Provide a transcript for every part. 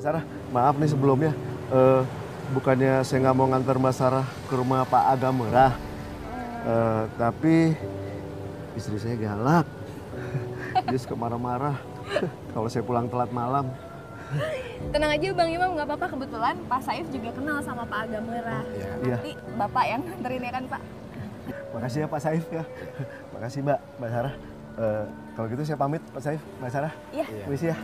Mbak Sarah, maaf nih sebelumnya. Bukannya saya nggak mau ngantar Mbak Sarah ke rumah Pak Agam Merah. Tapi istri saya galak. Dia suka marah-marah kalau saya pulang telat malam. Tenang aja Bang Imam, nggak apa-apa. Kebetulan Pak Saif juga kenal sama Pak Agam Merah. Nanti Bapak yang nganterin ya kan Pak? Makasih ya Pak Saif ya. Makasih Mbak Sarah. Kalau gitu saya pamit Pak Saif, Mbak Sarah. Iya. Permisi ya.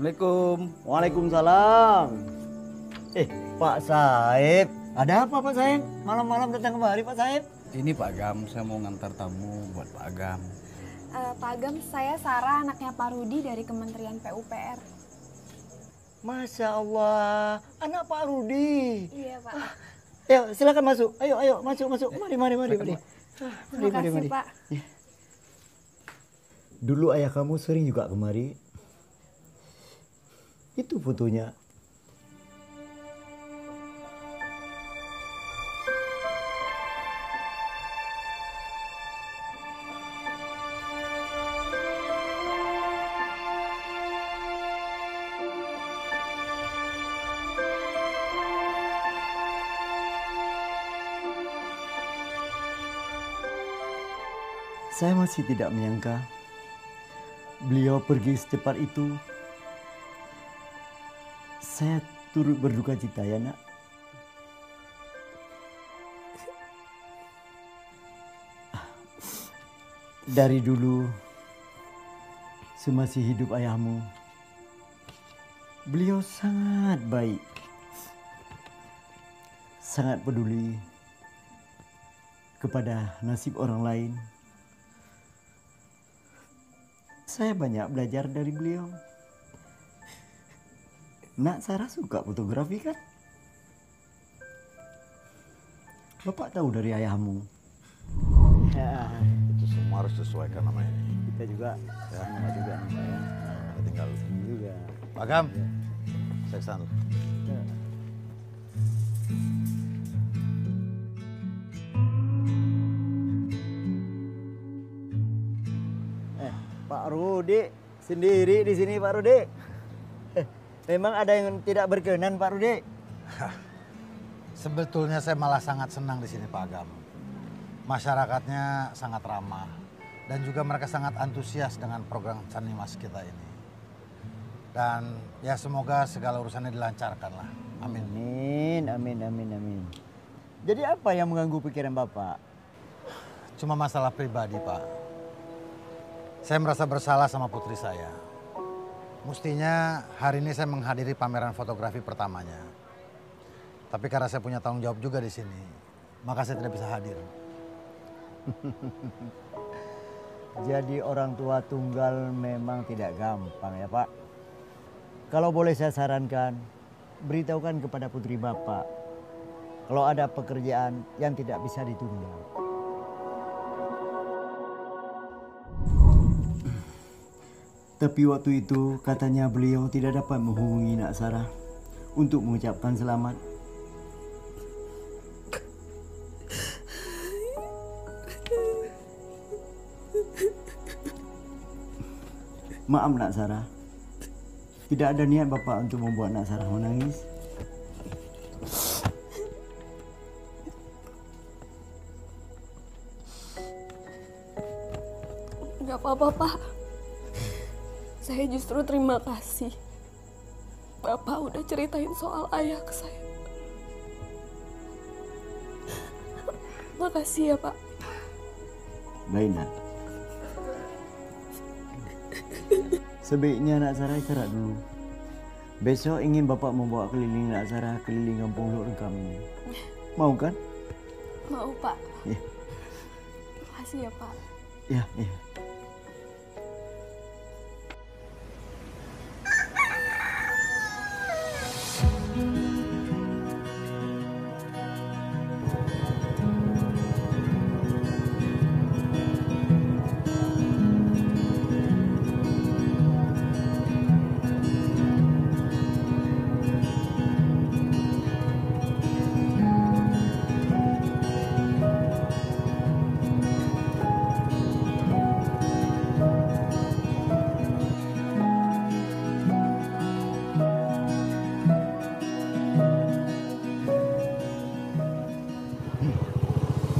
Assalamualaikum. Waalaikumsalam. Pak Saib. Ada apa Pak Saib? Malam-malam datang kemari Pak Saib? Ini Pak Agam, saya mau ngantar tamu buat Pak Agam. Pak Agam, saya Sarah, anaknya Pak Rudi dari Kementerian PUPR. Masya Allah, anak Pak Rudi. Iya Pak. Ayo silakan masuk. Ayo masuk. Mari. Terima kasih Pak. Ya. Dulu ayah kamu sering juga kemari. Itu fotonya. Saya masih tidak menyangka beliau pergi secepat itu. Saya turut berduka cita ya nak. Dari dulu semasih hidup ayahmu, beliau sangat baik, sangat peduli kepada nasib orang lain. Saya banyak belajar dari beliau. Nak Sarah suka fotografi kan? Bapak tahu dari ayahmu. Ya, itu semua harus sesuaikan nama ini. Kita juga sama juga nih Pak ya. Kita tinggal Juga. Pak Agam, saya kesana. Pak Rudi sendiri di sini Pak Rudi. Memang ada yang tidak berkenan Pak Rudi? Sebetulnya saya malah sangat senang di sini Pak Agam. Masyarakatnya sangat ramah dan juga mereka sangat antusias dengan program Sanimas kita ini. Dan ya semoga segala urusannya dilancarkan lah. Amin. Amin. Jadi apa yang mengganggu pikiran Bapak? Cuma masalah pribadi Pak. Saya merasa bersalah sama putri saya. Mestinya hari ini saya menghadiri pameran fotografi pertamanya. Tapi karena saya punya tanggung jawab juga di sini, maka saya tidak bisa hadir. Jadi orang tua tunggal memang tidak gampang ya Pak. Kalau boleh saya sarankan, beritahukan kepada putri Bapak kalau ada pekerjaan yang tidak bisa ditunda. Tapi waktu itu katanya beliau tidak dapat menghubungi Nak Sarah untuk mengucapkan selamat. Maaf Nak Sarah, tidak ada niat Bapak untuk membuat Nak Sarah menangis. Gak apa-apa Pak. Saya justru terima kasih. Bapak udah ceritain soal ayah ke saya. Makasih ya Pak. Baik Nak. Sebaiknya Nak Sarah istirahat dulu. Besok ingin Bapak membawa keliling Nak Sarah keliling kampung Luk Rengkam ini. Mau kan? Mau Pak. Ya. Makasih ya Pak. Ya.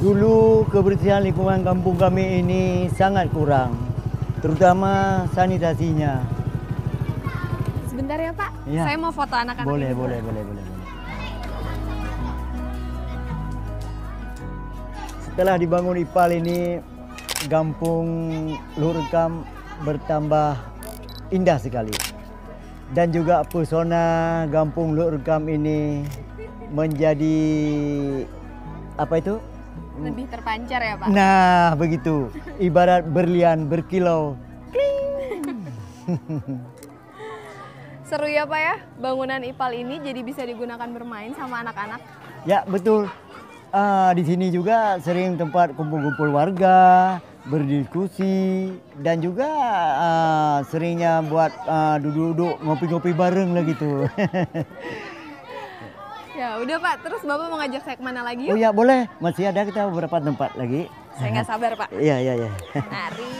Dulu kebersihan lingkungan kampung kami ini sangat kurang, terutama sanitasinya. Sebentar ya Pak, Iya. saya mau foto anak-anak Boleh, ini. boleh, boleh, boleh. Setelah dibangun IPAL ini, kampung Lurkam bertambah indah sekali. Dan juga pesona kampung Lurkam ini menjadi apa itu? Lebih terpancar ya Pak? Nah, begitu. Ibarat berlian berkilau. Seru ya Pak ya, bangunan IPAL ini jadi bisa digunakan bermain sama anak-anak. Ya, betul. Di sini juga sering tempat kumpul-kumpul warga, berdiskusi, dan juga seringnya buat duduk-duduk ngopi-ngopi bareng lah gitu. Ya udah Pak, terus Bapak mau ngajak saya kemana lagi Oh yuk? ya boleh, masih ada kita beberapa tempat lagi. Saya nggak sabar Pak. Iya, iya, iya. Mari.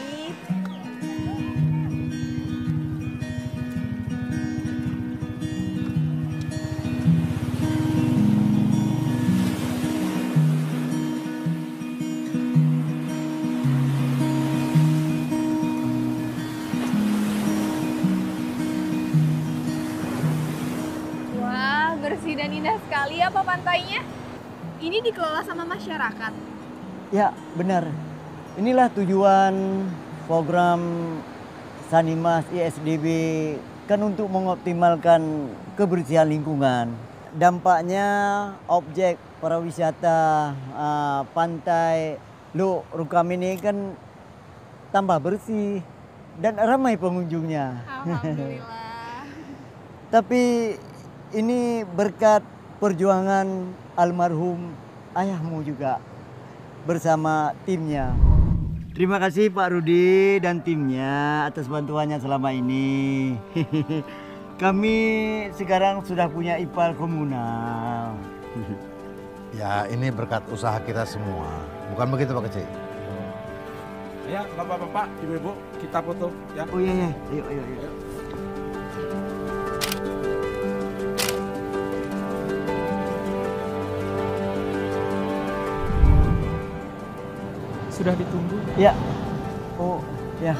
Wah, bersih dan indah sekali ya Pak pantainya. Ini dikelola sama masyarakat. Ya, benar. Inilah tujuan program Sanimas ISDB kan untuk mengoptimalkan kebersihan lingkungan. Dampaknya objek pariwisata pantai Lurkam ini kan tambah bersih dan ramai pengunjungnya. Alhamdulillah. Tapi ini berkat perjuangan almarhum ayahmu juga bersama timnya. Terima kasih Pak Rudi dan timnya atas bantuannya selama ini. Kami sekarang sudah punya IPAL komunal. Ya ini berkat usaha kita semua. Bukan begitu Pak Kecil? Ya, bapak-bapak, ibu-ibu, kita foto ya. Oh iya, iya. Ayo, ayo, ayo. Sudah ditunggu. Ya. Oh, ya.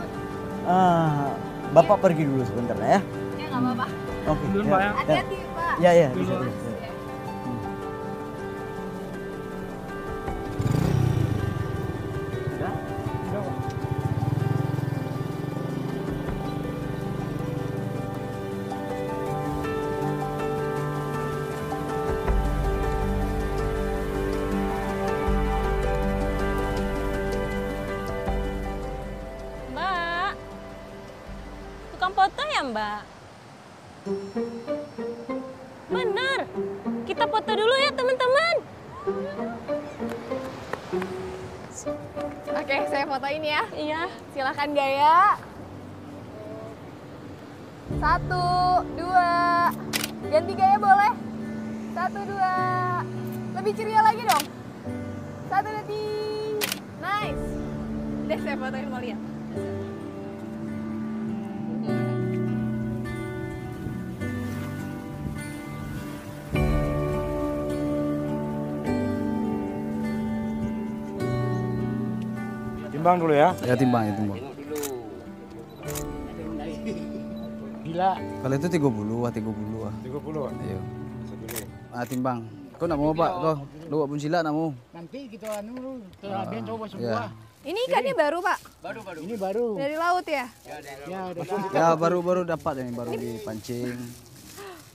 Bapak pergi dulu sebentar ya. Ya nggak apa-apa. Oke. Dulu, ya. Pak, ya. Hati-hati Pak. Ya, ya, Dulu. bisa, bisa. Mbak, tukang foto ya Mbak? Benar, kita foto dulu ya teman-teman. Oke, saya fotoin ya. Iya. Silakan gaya. 1, 2. Ganti gaya boleh? 1, 2. Lebih ceria lagi dong. 1 detik. Nice. Deh, saya fotoin mau lihat. Timbang dulu ya. Ya timbang, ya timbang. Gila. Kalau itu 30 ah, 30 ah. 30. Iya. Timbang. Kau nak mau Pak? Kau lu pun sila nak mau. Nanti kita anu terakhir coba Ya. semua. Ini ikannya baru, Pak? Ini baru. Dari laut ya? Ya, Ya baru-baru dapat ini, baru dipancing.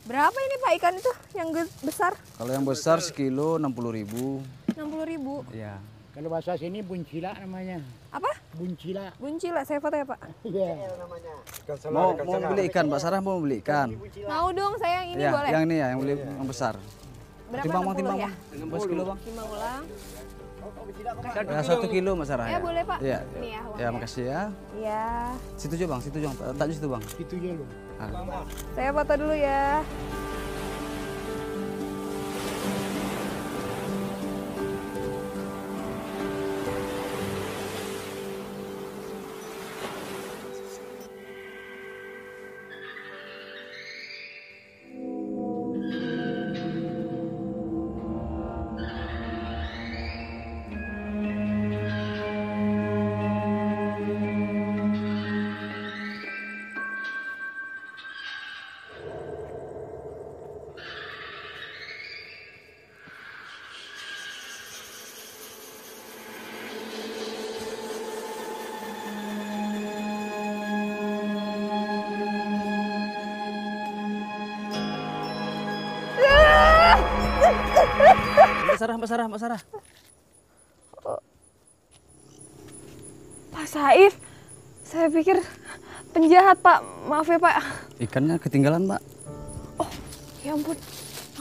Berapa ini Pak ikan itu yang besar? Kalau yang besar sekilo 60.000. 60.000. Iya. kalau bahasa sini buncila namanya. Apa? Buncila. Buncila, saya foto ya Pak. Iya. Mau beli ikan, Mbak Sarah mau beli ikan. Mau dong saya yang ini Ya, boleh? yang ini ya, yang beli yang besar. Berapa? Timbang, 60 timbang, ya? Bang. Berapa kilo, Bang? Timbang ulang. Ya, 1 kilo Mbak Sarah Ya, boleh, Pak. Iya. Ini ya, uangnya. Ya, makasih ya. Iya. Situ aja Bang, situ aja. Tak di situ Bang. Itu aja loh. Ah. Saya foto dulu ya. Mbak Sarah. Pak Saif, saya pikir penjahat Pak. Maaf ya Pak. Ikannya ketinggalan, Mbak. Oh, ya ampun.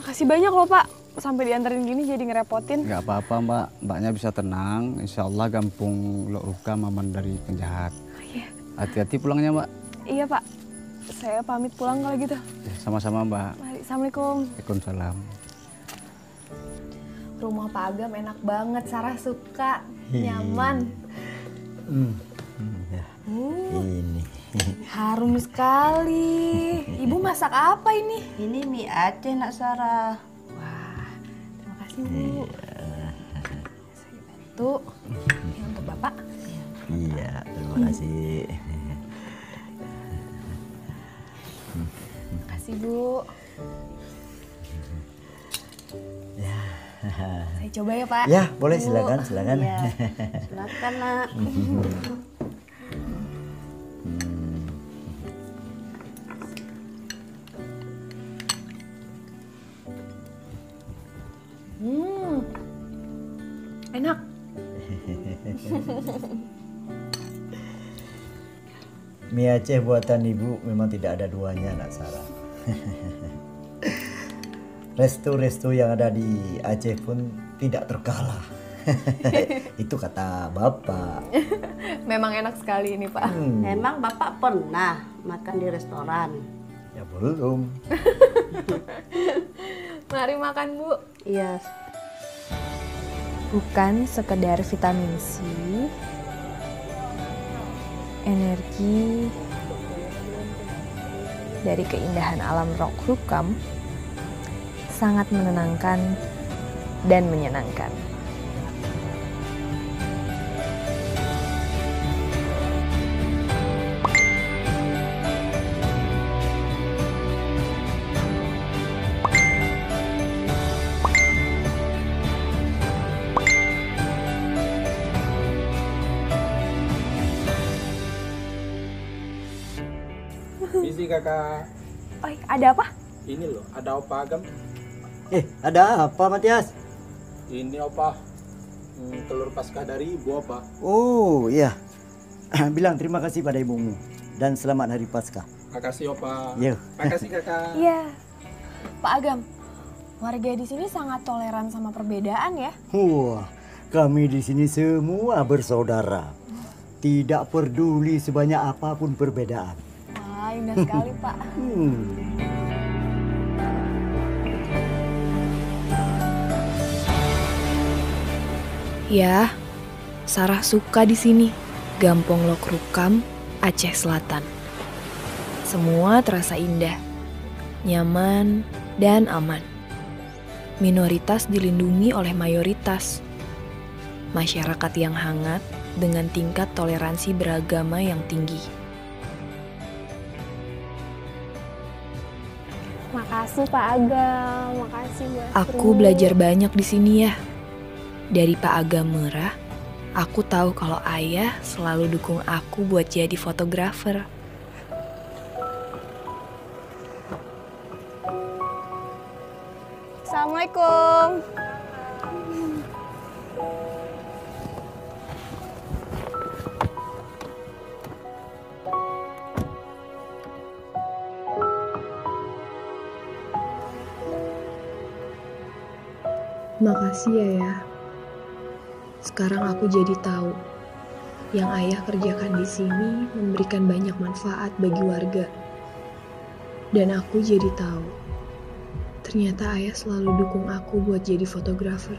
Makasih banyak loh Pak. Sampai diantarin gini jadi ngerepotin. Nggak apa-apa, Mbak. Mbaknya bisa tenang. Insya Allah Gampung Lok Rukam aman dari penjahat. Iya. Hati-hati pulangnya, Mbak. Iya Pak. Saya pamit pulang kalau gitu. Ya, sama-sama, Mbak. Mari, Assalamualaikum. Waalaikumsalam. Rumah Pak Agam enak banget. Sarah suka. Nyaman. Ya. Ini. Harum sekali. Ibu masak apa ini? Ini mie Aceh, Nak Sarah. Wah, terima kasih Bu. Saya bantu. Ini untuk Bapak. Iya, terima kasih. Terima kasih Bu. Saya coba ya Pak. Ya, boleh silakan. Iya. Silakan, Nak. Enak. Mie Aceh buatan ibu memang tidak ada duanya, Nak Sarah. Resto-resto yang ada di Aceh pun tidak terkalah. Itu kata Bapak. Memang enak sekali ini Pak. Emang Bapak pernah makan di restoran? Ya belum. Mari makan Bu. Iya. Bukan sekedar vitamin C, energi dari keindahan alam Lok Rukam sangat menenangkan dan menyenangkan. Isi kakak. Oh, ada apa? Ini loh, ada Opa Agam. Ada apa, Matias? Ini Opa. Telur Paskah dari ibu Opa. Oh, iya. Bilang terima kasih pada ibumu dan selamat hari Paskah. Makasih Opa. Yo. Makasih kakak. Iya. Pak Agam, warga di sini sangat toleran sama perbedaan ya. Wah, kami di sini semua bersaudara. Tidak peduli sebanyak apapun perbedaan. Wah, indah sekali Pak. Ya, Sarah suka di sini. Gampong Lok Rukam, Aceh Selatan. Semua terasa indah, nyaman, dan aman. Minoritas dilindungi oleh mayoritas. Masyarakat yang hangat dengan tingkat toleransi beragama yang tinggi. Makasih Pak Agam, makasih buat Aku belajar banyak di sini ya. Dari Pak Agam Merah, aku tahu kalau ayah selalu dukung aku buat jadi fotografer. Assalamualaikum. Makasih ya. Sekarang aku jadi tahu yang ayah kerjakan di sini memberikan banyak manfaat bagi warga. Dan aku jadi tahu ternyata ayah selalu dukung aku buat jadi fotografer.